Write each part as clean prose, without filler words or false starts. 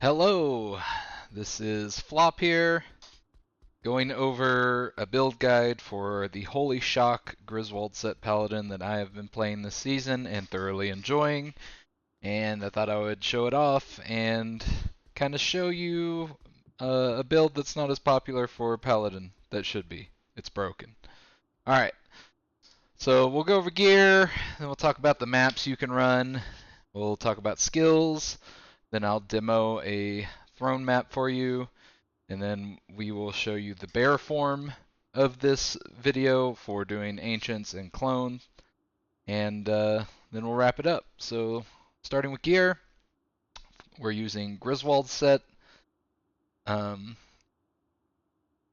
Hello, this is Flop here, going over a build guide for the Holy Shock Griswold set Paladin that I have been playing this season and thoroughly enjoying, and I thought I would show it off and kind of show you a build that's not as popular for Paladin that should be. It's broken. Alright, so we'll go over gear, then we'll talk about the maps you can run, we'll talk about skills, then I'll demo a throne map for you, and then we will show you the bear form of this video for doing ancients and clones, and then we'll wrap it up. So starting with gear, we're using Griswold set. I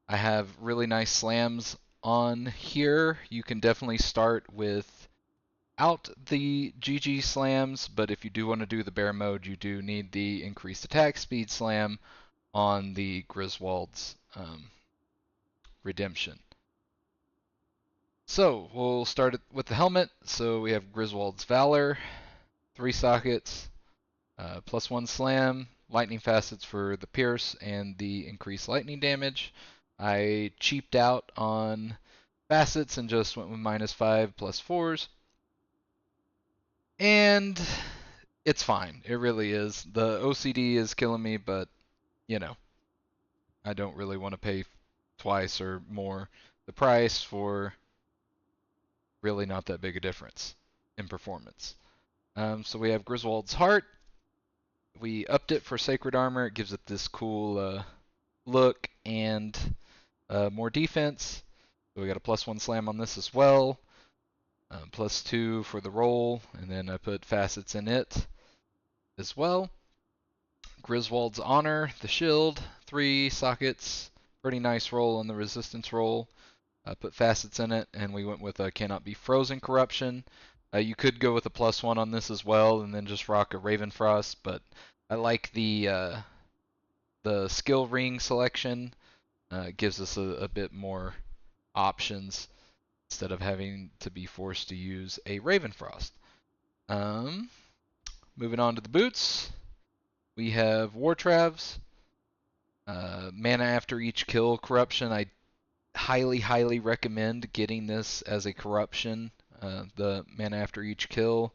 have really nice slams on here. You can definitely start without the GG slams, but if you do want to do the bear mode, you do need the increased attack speed slam on the Griswold's redemption. So we'll start with the helmet. So we have Griswold's Valor, 3 sockets, +1 slam, lightning facets for the pierce and the increased lightning damage. I cheaped out on facets and just went with -5 +4s. And it's fine. It really is. The OCD is killing me, but you know, I don't really want to pay twice or more the price for really not that big a difference in performance. So we have Griswold's Heart. We upped it for Sacred Armor. It gives it this cool look and more defense. So we got a +1 slam on this as well. +2 for the roll, and then I put facets in it as well. Griswold's Honor, the shield, 3 sockets. Pretty nice roll on the resistance roll. Put facets in it, and we went with a Cannot Be Frozen Corruption. You could go with a +1 on this as well, and then just rock a Ravenfrost, but I like the skill ring selection. It gives us a bit more options instead of having to be forced to use a Ravenfrost. Moving on to the boots, we have Wartravs. Mana after each kill corruption. I highly recommend getting this as a corruption, the mana after each kill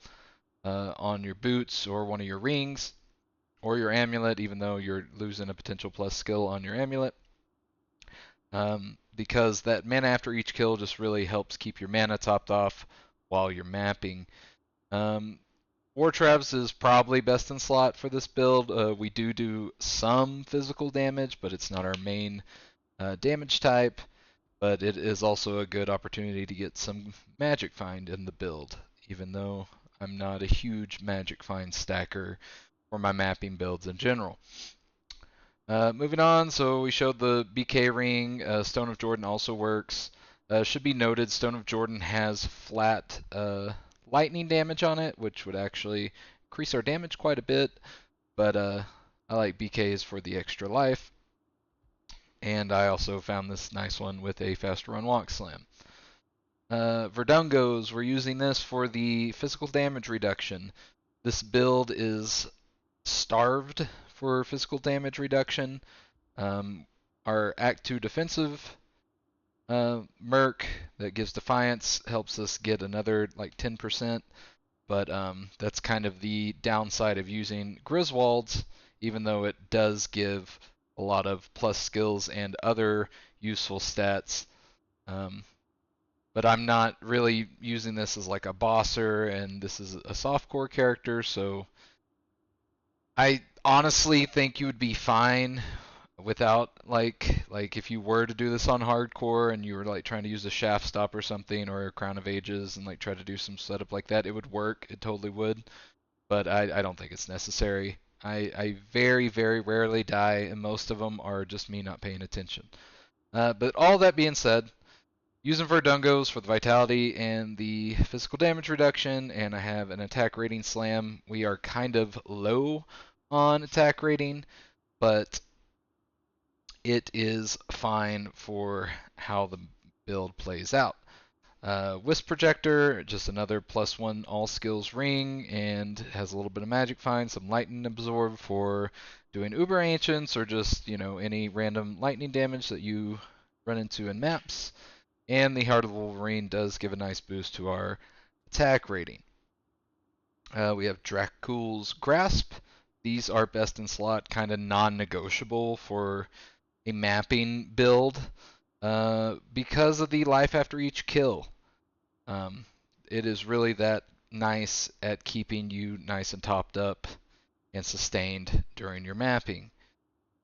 on your boots or one of your rings or your amulet, even though you're losing a potential plus skill on your amulet, because that mana after each kill just really helps keep your mana topped off while you're mapping. Wartravs is probably best in slot for this build. We do some physical damage, but it's not our main damage type. But it is also a good opportunity to get some magic find in the build, even though I'm not a huge magic find stacker for my mapping builds in general. Moving on, so we showed the BK ring. Stone of Jordan also works. Should be noted, Stone of Jordan has flat lightning damage on it, which would actually increase our damage quite a bit, but I like BKs for the extra life. And I also found this nice one with a fast run walk slam. Verdungos, we're using this for the physical damage reduction. This build is starved for physical damage reduction. Our Act 2 defensive Merc that gives Defiance helps us get another like 10%, but that's kind of the downside of using Griswold's, even though it does give a lot of plus skills and other useful stats. But I'm not really using this as like a bosser, and this is a softcore character, so I honestly think you would be fine without like if you were to do this on hardcore and you were like trying to use a shaft stop or something or a Crown of Ages and like try to do some setup like that, it would work. It totally would. But I don't think it's necessary. I very rarely die, and most of them are just me not paying attention. But all that being said, using Verdungos for the vitality and the physical damage reduction, and I have an attack rating slam. We are kind of low on attack rating, but it is fine for how the build plays out. Wisp Projector, just another +1 all skills ring, and has a little bit of magic find, some lightning absorb for doing uber ancients or just any random lightning damage that you run into in maps. And the Heart of the Wolverine does give a nice boost to our attack rating. We have Dracul's Grasp. These are best in slot, kind of non-negotiable for a mapping build because of the life after each kill. It is really that nice at keeping you nice and topped up and sustained during your mapping.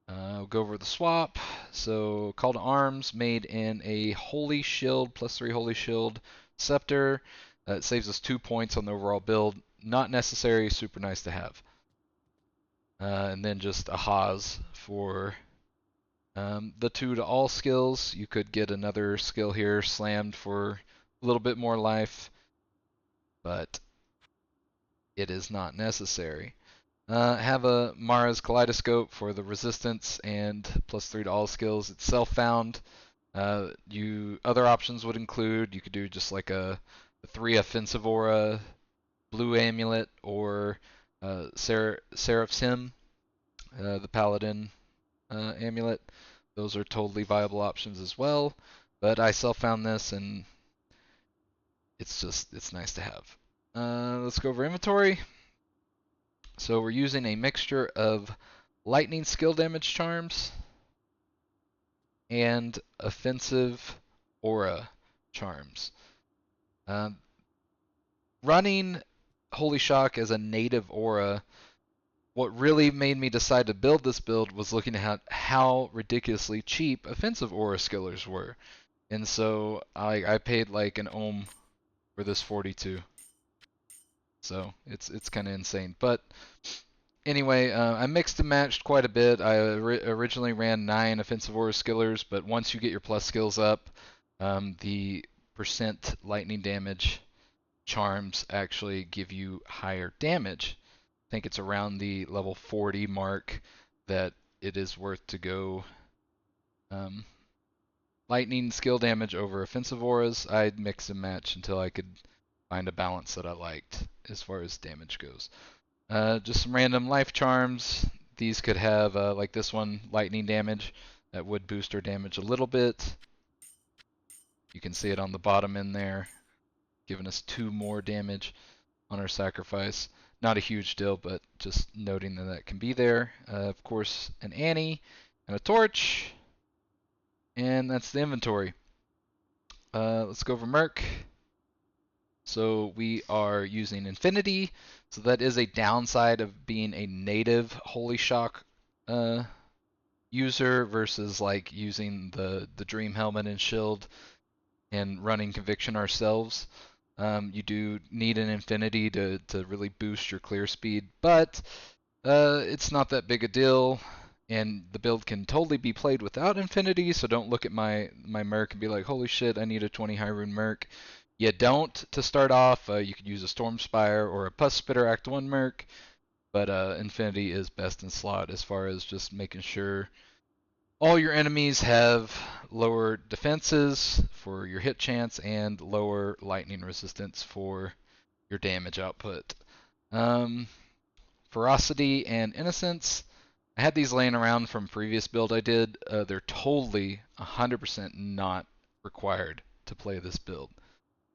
We'll go over the swap. So Call to Arms made in a Holy Shield, +3 Holy Shield Scepter. It saves us 2 points on the overall build. Not necessary, super nice to have. And then just a Haas for the 2 to all skills. You could get another skill here slammed for a little bit more life, but it is not necessary. Have a Mara's Kaleidoscope for the resistance and +3 to all skills. It's self-found. Other options would include, you could do just like a 3 offensive aura, blue amulet, or Seraph's Hymn, the Paladin amulet. Those are totally viable options as well. But I self-found this, and it's nice to have. Let's go over inventory. So we're using a mixture of lightning skill damage charms and offensive aura charms. Running Holy Shock as a native aura, what really made me decide to build this build was looking at how ridiculously cheap offensive aura skillers were. And so I paid like an ohm for this 42. So it's kind of insane. But anyway, I mixed and matched quite a bit. I originally ran 9 offensive aura skillers, but once you get your plus skills up, the percent lightning damage charms actually give you higher damage. I think it's around the level 40 mark that it is worth to go lightning skill damage over offensive auras. I'd mix and match until I could find a balance that I liked as far as damage goes. Just some random life charms. These could have, like this one, lightning damage. That would boost our damage a little bit. You can see it on the bottom in there, giving us 2 more damage on our sacrifice. Not a huge deal, but just noting that that can be there. Of course, an Annie and a torch. And that's the inventory. Let's go over Merc. So we are using Infinity. So that is a downside of being a native Holy Shock user versus like using the Dream Helmet and Shield and running Conviction ourselves. You do need an Infinity to really boost your clear speed, but it's not that big a deal, and the build can totally be played without Infinity, so don't look at my Merc and be like, holy shit, I need a 20 high rune Merc. You don't to start off. You could use a Storm Spire or a Pus Spitter Act 1 Merc, but Infinity is best in slot as far as just making sure all your enemies have lower defenses for your hit chance and lower lightning resistance for your damage output. Ferocity and Innocence. I had these laying around from previous build I did. They're totally 100% not required to play this build.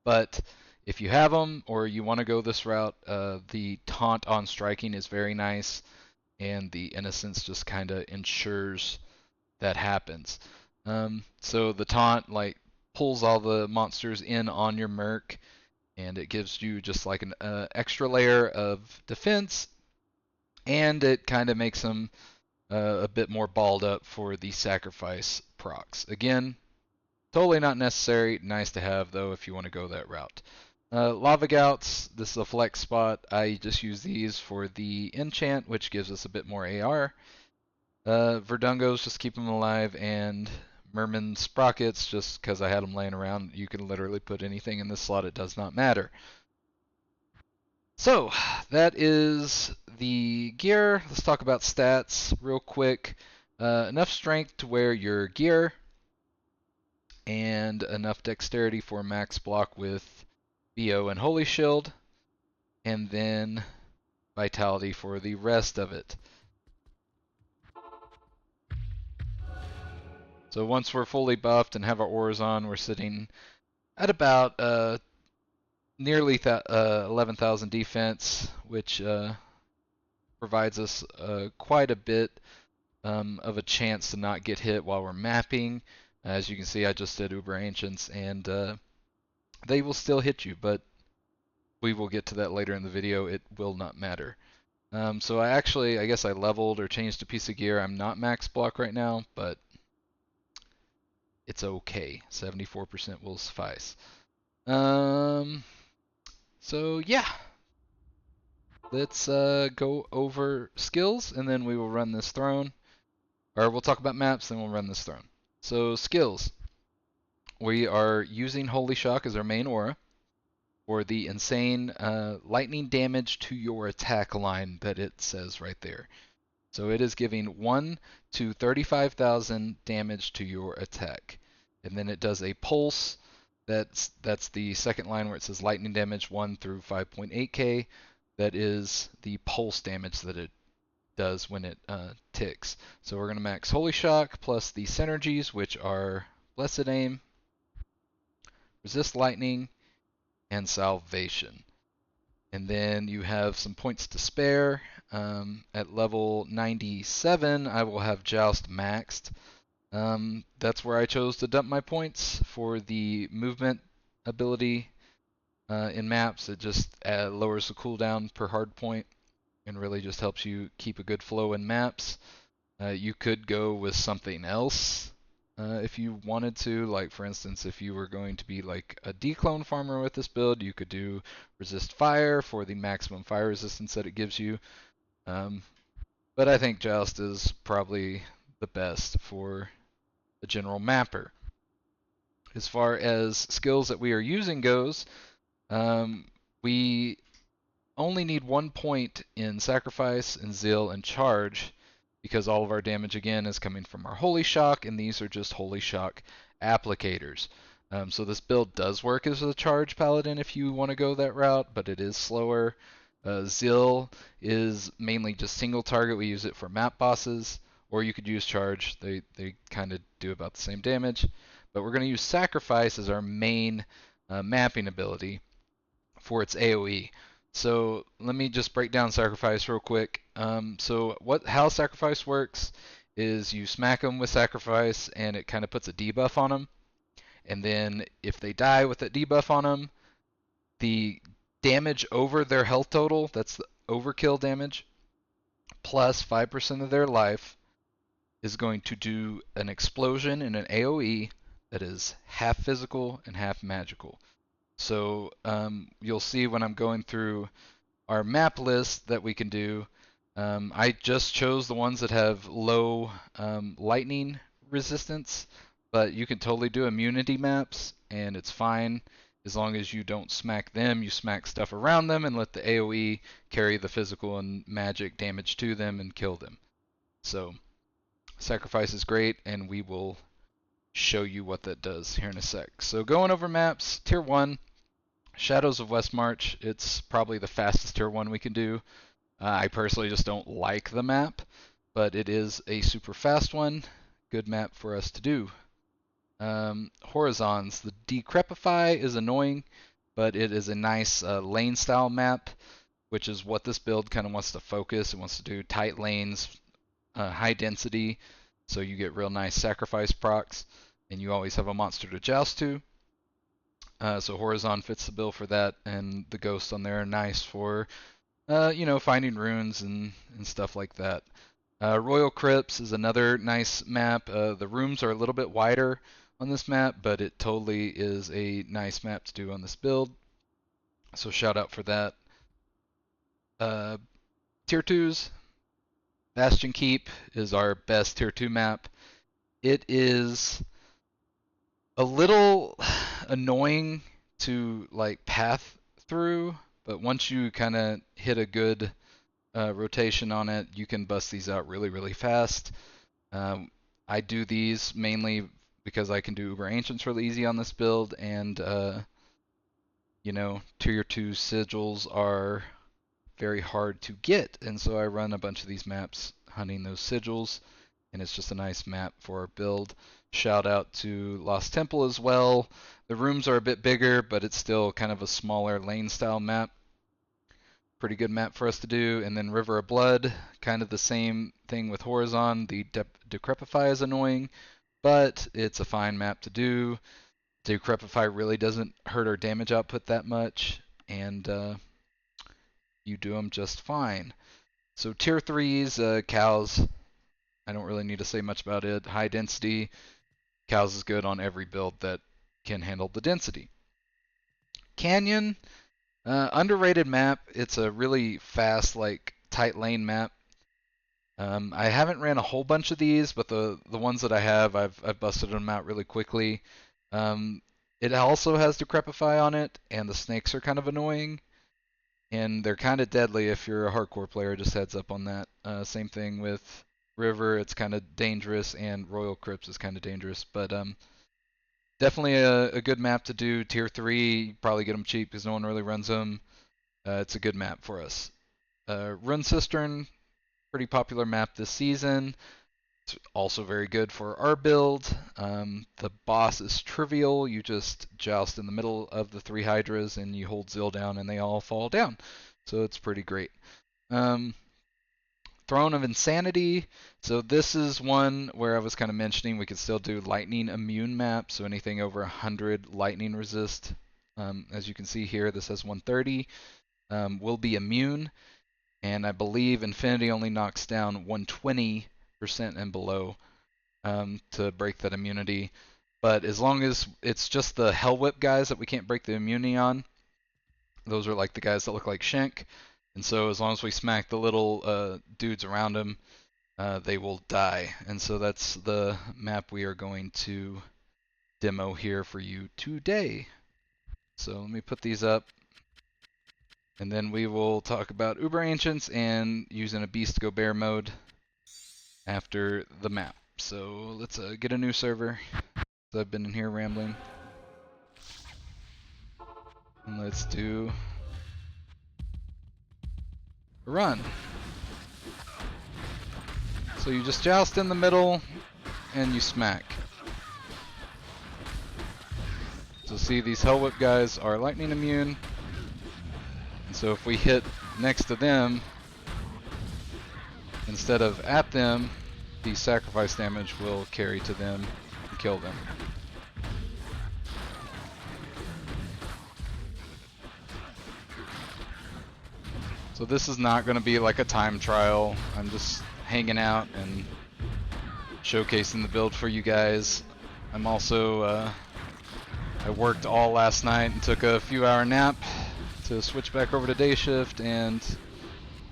But if you have them or you want to go this route, the Taunt on striking is very nice, and the Innocence just kind of ensures that happens. So the Taunt like pulls all the monsters in on your Merc, and it gives you just like an extra layer of defense, and it kind of makes them a bit more balled up for the sacrifice procs. Again, totally not necessary. Nice to have though if you want to go that route. Lava Gouts, this is a flex spot. I just use these for the enchant, which gives us a bit more AR. Verdungos, just keep them alive, and Merman Sprockets, just because I had them laying around. You can literally put anything in this slot, it does not matter. So, that is the gear. Let's talk about stats real quick. Enough strength to wear your gear. and enough dexterity for max block with BO and Holy Shield, and then vitality for the rest of it. So once we're fully buffed and have our auras on, we're sitting at about nearly 11,000 defense, which provides us quite a bit of a chance to not get hit while we're mapping. As you can see, I just did Uber Ancients, and they will still hit you, but we will get to that later in the video. It will not matter. So I guess I leveled or changed a piece of gear. I'm not max block right now, but it's okay. 74% will suffice. So yeah, let's go over skills, and then we will run this throne. Or we'll talk about maps, then we'll run this throne. So skills. We are using Holy Shock as our main aura for the insane lightning damage to your attack line that it says right there. So it is giving 1 to 35,000 damage to your attack. And then it does a pulse. That's the second line where it says lightning damage 1 through 5.8k. That is the pulse damage that it does when it ticks. So we're going to max Holy Shock plus the synergies, which are Blessed Aim, Resist Lightning, and Salvation. And then you have some points to spare. At level 97, I will have Joust maxed. That's where I chose to dump my points for the movement ability in maps. It just lowers the cooldown per hard point and really just helps you keep a good flow in maps. You could go with something else if you wanted to. Like, for instance, if you were going to be like a declone farmer with this build, you could do Resist Fire for the maximum fire resistance that it gives you. But I think Joust is probably the best for the general mapper. As far as skills that we are using goes, we only need 1 point in Sacrifice and Zeal and Charge, because all of our damage again is coming from our Holy Shock, and these are just Holy Shock applicators. So this build does work as a charge paladin if you want to go that route, but it is slower. Zeal is mainly just single target. We use it for map bosses, or you could use charge. They kind of do about the same damage. But we're going to use Sacrifice as our main mapping ability for its AoE. So let me just break down Sacrifice real quick. How Sacrifice works is you smack them with Sacrifice, and it kind of puts a debuff on them. And then if they die with that debuff on them, the damage over their health total, that's the overkill damage, plus 5% of their life, is going to do an explosion in an AoE that is half physical and half magical. So you'll see when I'm going through our map list that we can do, I just chose the ones that have low lightning resistance, but you can totally do immunity maps, and it's fine as long as you don't smack them. You smack stuff around them and let the AoE carry the physical and magic damage to them and kill them. So Sacrifice is great, and we will show you what that does here in a sec. So going over maps, Tier 1, Shadows of Westmarch. It's probably the fastest Tier 1 we can do. I personally just don't like the map, but it is a super fast one. Good map for us to do. Horizons. The Decrepify is annoying, but it is a nice lane style map, which is what this build kind of wants to focus. It wants to do tight lanes, high density, so you get real nice Sacrifice procs, and you always have a monster to joust to. So Horizon fits the bill for that, and the ghosts on there are nice for finding runes and stuff like that. Royal Crypts is another nice map. The rooms are a little bit wider on this map, but it totally is a nice map to do on this build. So shout out for that. Tier 2s. Bastion Keep is our best Tier 2 map. It is a little annoying to like path through, but once you kind of hit a good rotation on it, you can bust these out really, really fast. I do these mainly because I can do Uber Ancients really easy on this build, and you know, tier 2 sigils are very hard to get, and so I run a bunch of these maps hunting those sigils, and it's just a nice map for our build. Shout out to Lost Temple as well. The rooms are a bit bigger, but it's still kind of a smaller lane style map. Pretty good map for us to do. And then River of Blood, kind of the same thing with Horizon. The Decrepify is annoying, but it's a fine map to do. Decrepify really doesn't hurt our damage output that much, and you do them just fine. So tier 3s, cows, I don't really need to say much about it. High density, cows is good on every build that can handle the density. Canyon, underrated map. It's a really fast, like tight lane map. I haven't ran a whole bunch of these, but the ones that I have, I've busted them out really quickly. It also has Decrepify on it, and the snakes are kind of annoying, and they're kind of deadly if you're a hardcore player. Just heads up on that. Same thing with River, it's kind of dangerous, and Royal Crypts is kind of dangerous, but definitely a good map to do. Tier 3, you probably get them cheap because no one really runs them. It's a good map for us. Rune Cistern, pretty popular map this season. It's also very good for our build. The boss is trivial. You just joust in the middle of the 3 Hydras and you hold zeal down and they all fall down. So it's pretty great. Throne of Insanity. So this is one where I was kind of mentioning we could still do lightning immune map. So anything over 100 lightning resist. As you can see here, this has 130. Will be immune. And I believe Infinity only knocks down 120% and below to break that immunity. But as long as it's just the Hell Whip guys that we can't break the immunity on, those are like the guys that look like Shank. And so as long as we smack the little dudes around them, they will die. And so that's the map we are going to demo here for you today. So let me put these up. And then we will talk about Uber Ancients and using a Beast Go Bear mode after the map. So let's get a new server. So I've been in here rambling. And let's do a run. So you just joust in the middle and you smack. So see, these Hell Whip guys are lightning immune. And so if we hit next to them instead of at them, the sacrifice damage will carry to them and kill them. So this is not going to be like a time trial. I'm just hanging out and showcasing the build for you guys. I'm also, I worked all last night and took a few hour nap to switch back over to day shift, and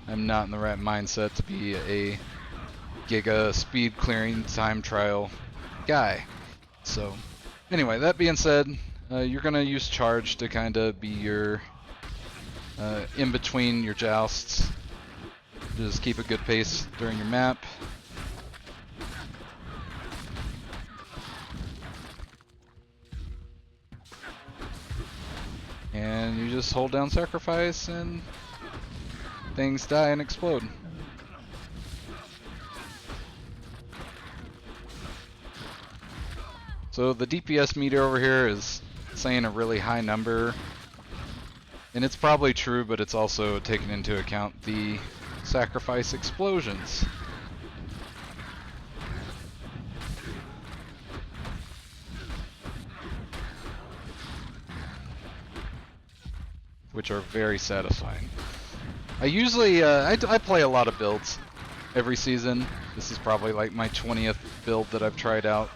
I'm not in the right mindset to be a giga speed clearing time trial guy. So anyway, that being said, you're going to use charge to kind of be your in between your jousts. Just keep a good pace during your map. And you just hold down sacrifice and things die and explode. So the DPS meter over here is saying a really high number. And it's probably true, but it's also taken into account the sacrifice explosions. Which are very satisfying. I usually, I play a lot of builds every season. This is probably like my 20th build that I've tried out.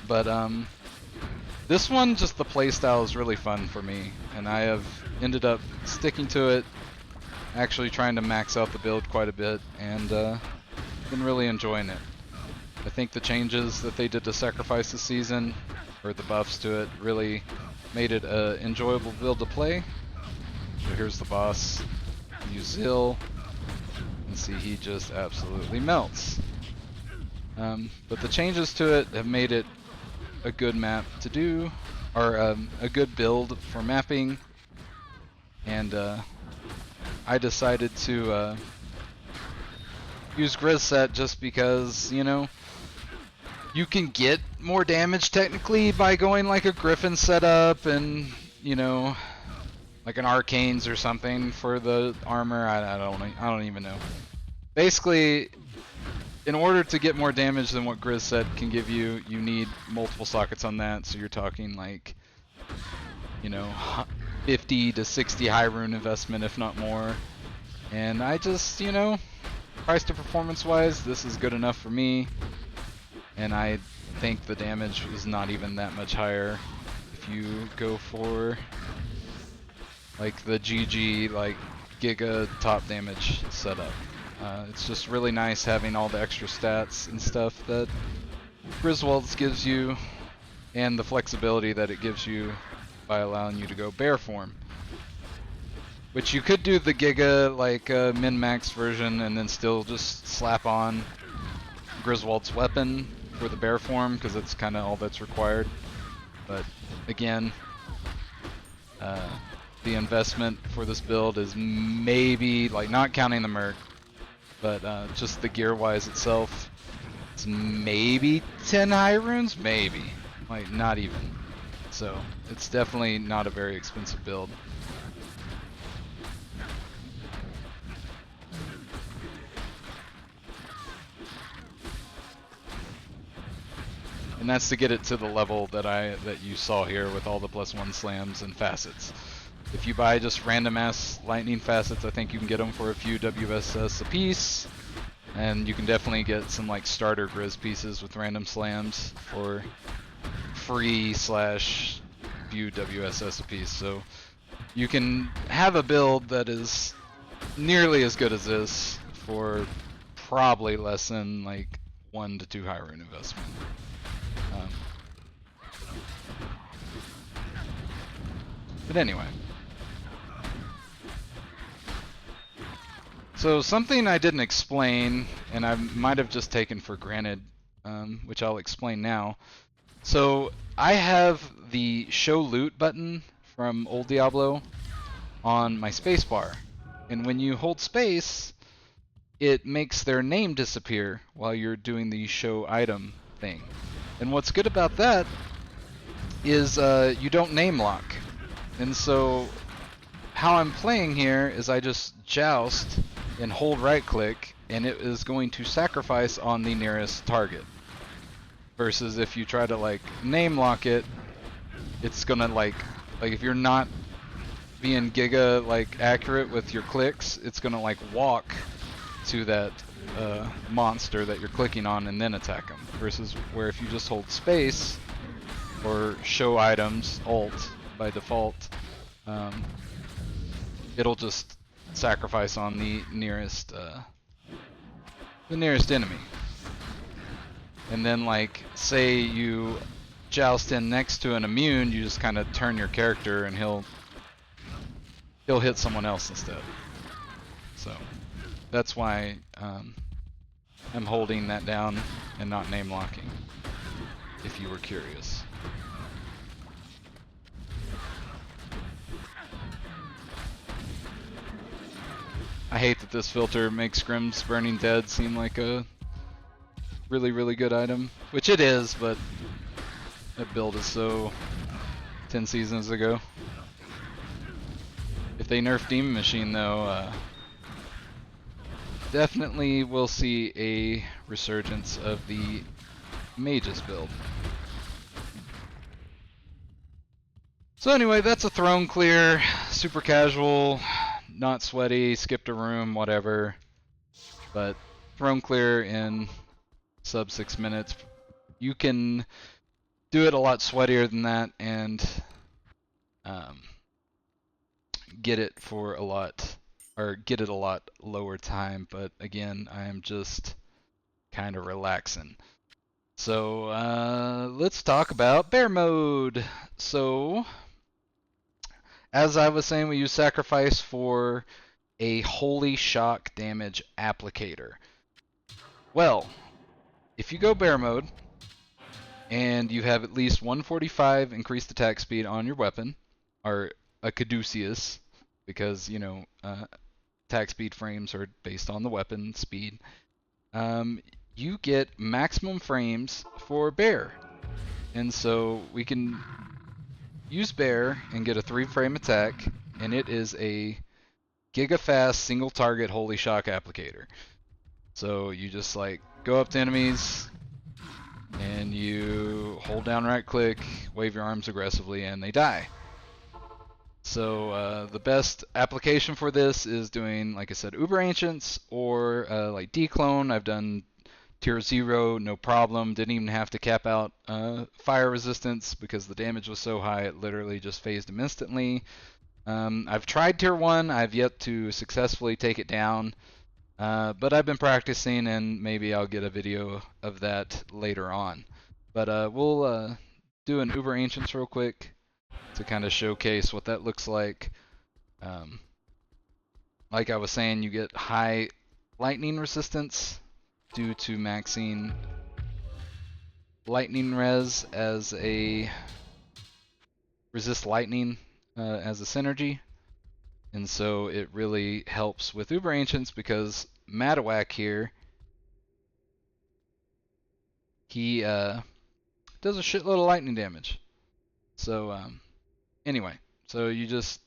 But this one, just the playstyle is really fun for me, and I have ended up sticking to it, actually trying to max out the build quite a bit, and been really enjoying it. I think the changes that they did to Sacrifice this season, or the buffs to it, really made it an enjoyable build to play. So here's the boss. Use Zeal, and see he just absolutely melts. But the changes to it have made it a good map to do, or a good build for mapping, and I decided to use Grisset just because, you know, you can get more damage technically by going like a Griffin setup and, you know, like an Arcanes or something for the armor. I don't even know. Basically, in order to get more damage than what Grisset can give you, you need multiple sockets on that. So you're talking like, you know, 50 to 60 high rune investment, if not more. And I just, you know, price to performance wise, this is good enough for me. And I think the damage is not even that much higher if you go for like the GG, like Giga top damage setup. It's just really nice having all the extra stats and stuff that Griswolds gives you, and the flexibility that it gives you by allowing you to go bear form. Which you could do the Giga, like min-max version, and then still just slap on Griswold's weapon for the bear form, because it's kind of all that's required. But again, the investment for this build is maybe, like not counting the Merc, but just the gear-wise itself, it's maybe 10 high runes, maybe, like not even. So it's definitely not a very expensive build. And that's to get it to the level that you saw here with all the +1 slams and facets. If you buy just random ass lightning facets, I think you can get them for a few WSS a piece, and you can definitely get some like starter Grizz pieces with random slams for free / few WSS a piece. So you can have a build that is nearly as good as this for probably less than like 1 to 2 high rune investment. But anyway. So something I didn't explain, and I might have just taken for granted, which I'll explain now. So I have the show loot button from old Diablo on my spacebar. And when you hold space, it makes their name disappear while you're doing the show item thing. And what's good about that is you don't name lock. And so how I'm playing here is I just joust and hold right click, and it is going to sacrifice on the nearest target. Versus if you try to like name lock it, it's gonna like if you're not being giga like accurate with your clicks, it's gonna like walk to that monster that you're clicking on and then attack them. Versus where if you just hold space or show items, alt by default, it'll just sacrifice on the nearest enemy. And then like say you joust in next to an immune, you just kind of turn your character and he'll hit someone else instead. So that's why I'm holding that down and not name locking, if you were curious. I hate that this filter makes Grimm's Burning Dead seem like a really, really good item, which it is, but that build is so 10 seasons ago. If they nerf Demon Machine though, definitely we'll see a resurgence of the Mages build. So anyway, that's a throne clear, super casual, not sweaty, skipped a room, whatever. But throne clear in sub 6 minutes. You can do it a lot sweatier than that and get it for a lot, or get it a lot lower time. But again, I am just kind of relaxing. So let's talk about bear mode. So as I was saying, we use sacrifice for a holy shock damage applicator. Well, if you go bear mode and you have at least 145 increased attack speed on your weapon, or a caduceus, because attack speed frames are based on the weapon speed, you get maximum frames for bear. And so we can use bear and get a 3-frame attack, and it is a giga-fast single target holy shock applicator. So you just like go up to enemies and you hold down right click, wave your arms aggressively, and they die. So the best application for this is doing, like I said, Uber Ancients or like Declone. I've done tier 0, no problem. Didn't even have to cap out fire resistance because the damage was so high it literally just phased him instantly. I've tried tier 1. I've yet to successfully take it down. But I've been practicing, and maybe I'll get a video of that later on. But we'll do an Uber Ancients real quick to kind of showcase what that looks like. Like I was saying, you get high lightning resistance due to maxing lightning res as a resist lightning as a synergy. And so it really helps with Uber Ancients because Madawak here, he does a shitload of lightning damage. So anyway, so you just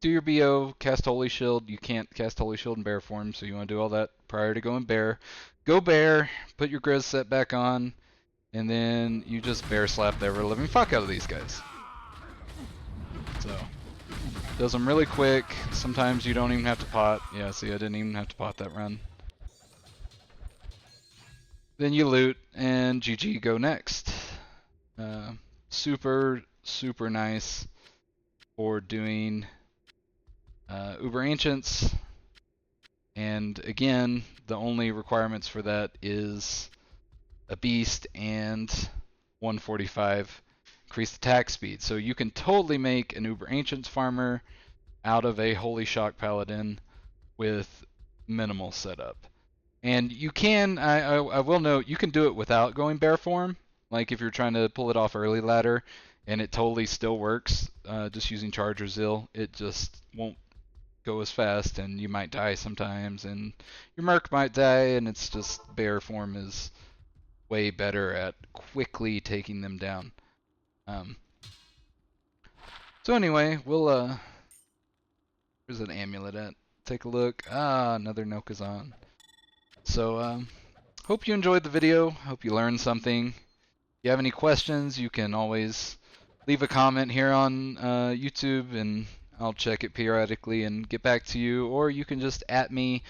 do your BO, cast Holy Shield. You can't cast Holy Shield in bear form, so you want to do all that prior to going bear. Go bear, put your Grizz set back on, and then you just bear slap the ever living fuck out of these guys. So does them really quick. Sometimes you don't even have to pot. Yeah, see, I didn't even have to pot that run. Then you loot, and GG, go next. Super, super nice for doing Uber Ancients. And again, the only requirements for that is a beast and 145 increased attack speed. So you can totally make an Uber Ancients farmer out of a Holy Shock Paladin with minimal setup. And you can, I will note, you can do it without going bear form. Like if you're trying to pull it off early ladder, and it totally still works, just using charge or zeal. It just won't go as fast, and you might die sometimes, and your merc might die, and it's just bear form is way better at quickly taking them down. So anyway, we'll where's that amulet at? Take a look. Ah, another Nokazan. So hope you enjoyed the video. Hope you learned something. If you have any questions, you can always leave a comment here on YouTube, and I'll check it periodically and get back to you. Or you can just @ me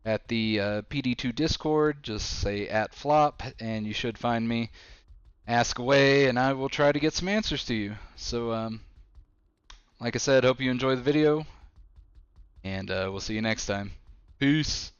at the PD2 Discord. Just say @flop, and you should find me. Ask away, and I will try to get some answers to you. So, like I said, hope you enjoy the video, and we'll see you next time. Peace.